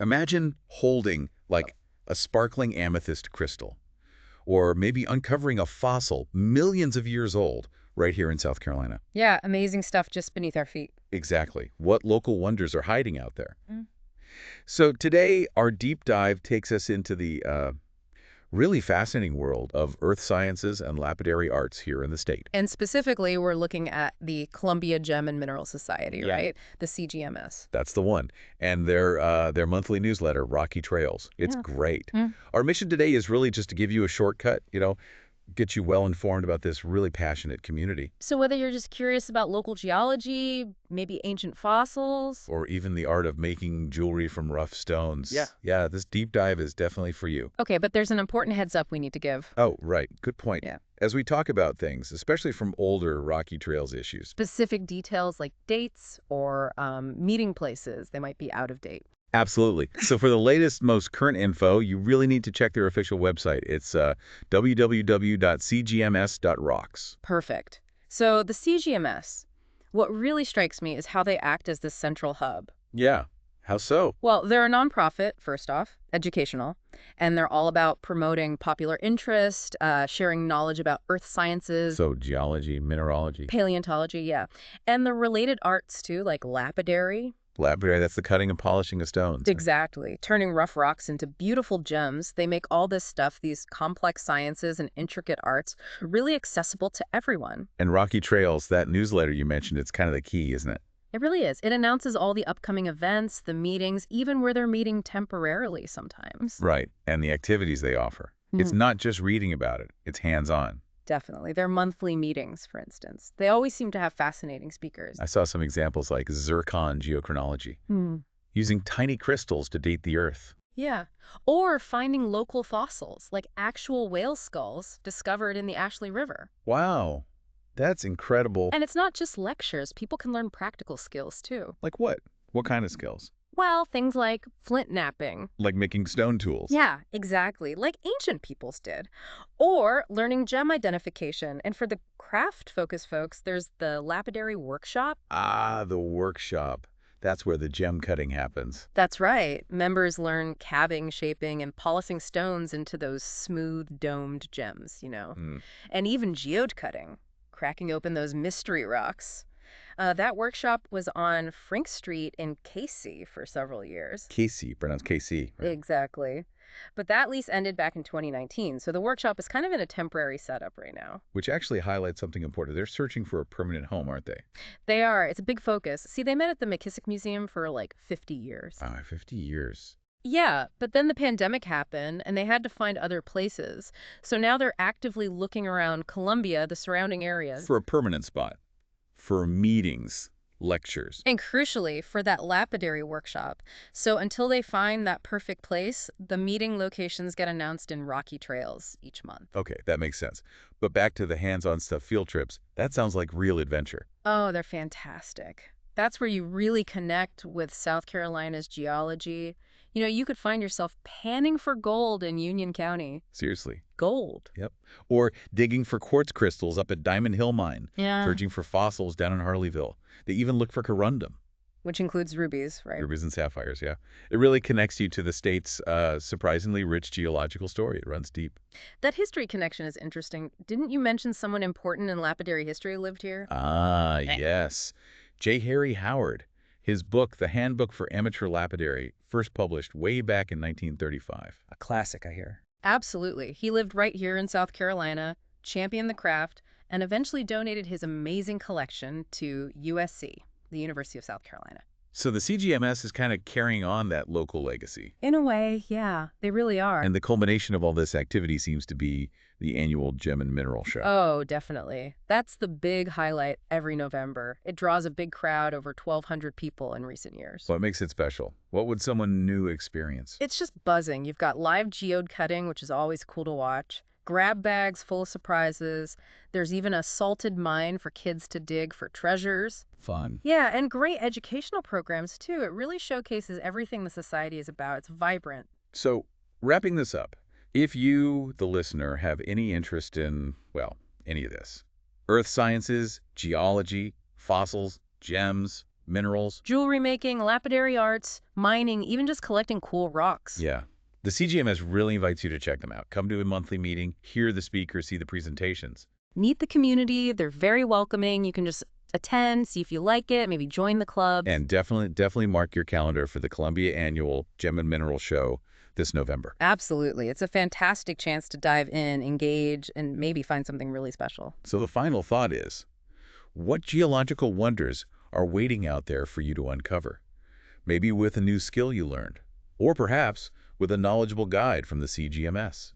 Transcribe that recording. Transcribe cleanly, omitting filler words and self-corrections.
Imagine holding, like, a sparkling amethyst crystal, or maybe uncovering a fossil millions of years old right here in South Carolina. Yeah, amazing stuff just beneath our feet. Exactly. What local wonders are hiding out there? Mm. So today, our deep dive takes us into the really fascinating world of earth sciences and lapidary arts here in the state. And specifically, we're looking at the Columbia Gem and Mineral Society, Yeah. right? The CGMS. That's the one. And their monthly newsletter, Rocky Trails. It's Yeah. great. Mm. Our mission today is really just to give you a shortcut, get you well informed about this really passionate community, So whether you're just curious about local geology, maybe ancient fossils. or even the art of making jewelry from rough stones. Yeah. Yeah, this deep dive is definitely for you. Okay, but there's an important heads up we need to give. Oh, right. Good point. Yeah. As we talk about things, especially from older Rocky Trails issues. Specific details like dates or meeting places, they might be out of date. Absolutely. So for the latest, most current info, you really need to check their official website. It's www.cgms.rocks. Perfect. So the CGMS, what really strikes me is how they act as the central hub. Yeah. How so? Well, they're a nonprofit, first off, educational, and they're all about promoting popular interest, sharing knowledge about earth sciences, So geology, mineralogy. paleontology, yeah, and the related arts too, like lapidary. Lapidary, that's the cutting and polishing of stones. Exactly. Turning rough rocks into beautiful gems. They make all this stuff, these complex sciences and intricate arts, really accessible to everyone. And Rocky Trails, that newsletter you mentioned, it's kind of the key, isn't it? It really is. It announces all the upcoming events, the meetings, even where they're meeting temporarily sometimes. Right. And the activities they offer. It's Mhm. not just reading about it. It's hands-on. Definitely. Their monthly meetings, for instance. They always seem to have fascinating speakers. I saw some examples like zircon geochronology, Hmm. using tiny crystals to date the Earth. Yeah. Or finding local fossils, like actual whale skulls discovered in the Ashley River. Wow. That's incredible. And it's not just lectures. People can learn practical skills, too. Like what? What kind of skills? Well, things like flint knapping. Like making stone tools. Yeah, exactly. Like ancient peoples did. Or learning gem identification. And for the craft-focused folks, there's the lapidary workshop. Ah, the workshop. That's where the gem cutting happens. That's right. Members learn calving, shaping, and polishing stones into those smooth, domed gems. Hmm. And even geode cutting, cracking open those mystery rocks. That workshop was on Frink Street in Casey for several years. Casey, pronounced KC. Right? Exactly. But that lease ended back in 2019, so the workshop is kind of in a temporary setup right now. Which actually highlights something important. They're searching for a permanent home, aren't they? They are. It's a big focus. See, they met at the McKissick Museum for like 50 years. 50 years. Yeah, but then the pandemic happened and they had to find other places. So now they're actively looking around Columbia, the surrounding areas. For a permanent spot. For meetings, lectures. And crucially, for that lapidary workshop. So until they find that perfect place, the meeting locations get announced in Rocky Trails each month. Okay, that makes sense. But back to the hands-on stuff, field trips. That sounds like real adventure. Oh, they're fantastic. That's where you really connect with South Carolina's geology. You could find yourself panning for gold in Union County. Seriously. Gold. Yep. Or digging for quartz crystals up at Diamond Hill Mine. Yeah. Searching for fossils down in Harleyville. They even look for corundum. Which includes rubies, right? Rubies and sapphires, yeah. It really connects you to the state's surprisingly rich geological story. It runs deep. That history connection is interesting. Didn't you mention someone important in lapidary history lived here? Ah, yes. J. Harry Howard. His book, The Handbook for Amateur Lapidary, first published way back in 1935. A classic, I hear. Absolutely. He lived right here in South Carolina, championed the craft, and eventually donated his amazing collection to USC, the University of South Carolina. So the CGMS is kind of carrying on that local legacy. In a way, yeah, they really are. And the culmination of all this activity seems to be the annual Gem and Mineral Show. Oh, definitely. That's the big highlight every November. It draws a big crowd, over 1,200 people in recent years. What makes it special? What would someone new experience? It's just buzzing. You've got live geode cutting, which is always cool to watch. Grab bags full of surprises. There's even a salted mine for kids to dig for treasures. Fun. Yeah, and great educational programs, too. It really showcases everything the society is about. It's vibrant. So, wrapping this up, if you, the listener, have any interest in, well, any of this, earth sciences, geology, fossils, gems, minerals. Jewelry making, lapidary arts, mining, even just collecting cool rocks. Yeah. The CGMS really invites you to check them out. Come to a monthly meeting, hear the speakers, see the presentations. Meet the community. They're very welcoming. You can just attend, see if you like it, maybe join the club. And definitely mark your calendar for the Columbia Annual Gem and Mineral Show this November. Absolutely. It's a fantastic chance to dive in, engage, and maybe find something really special. So the final thought is, what geological wonders are waiting out there for you to uncover? Maybe with a new skill you learned, or perhaps with a knowledgeable guide from the CGMS.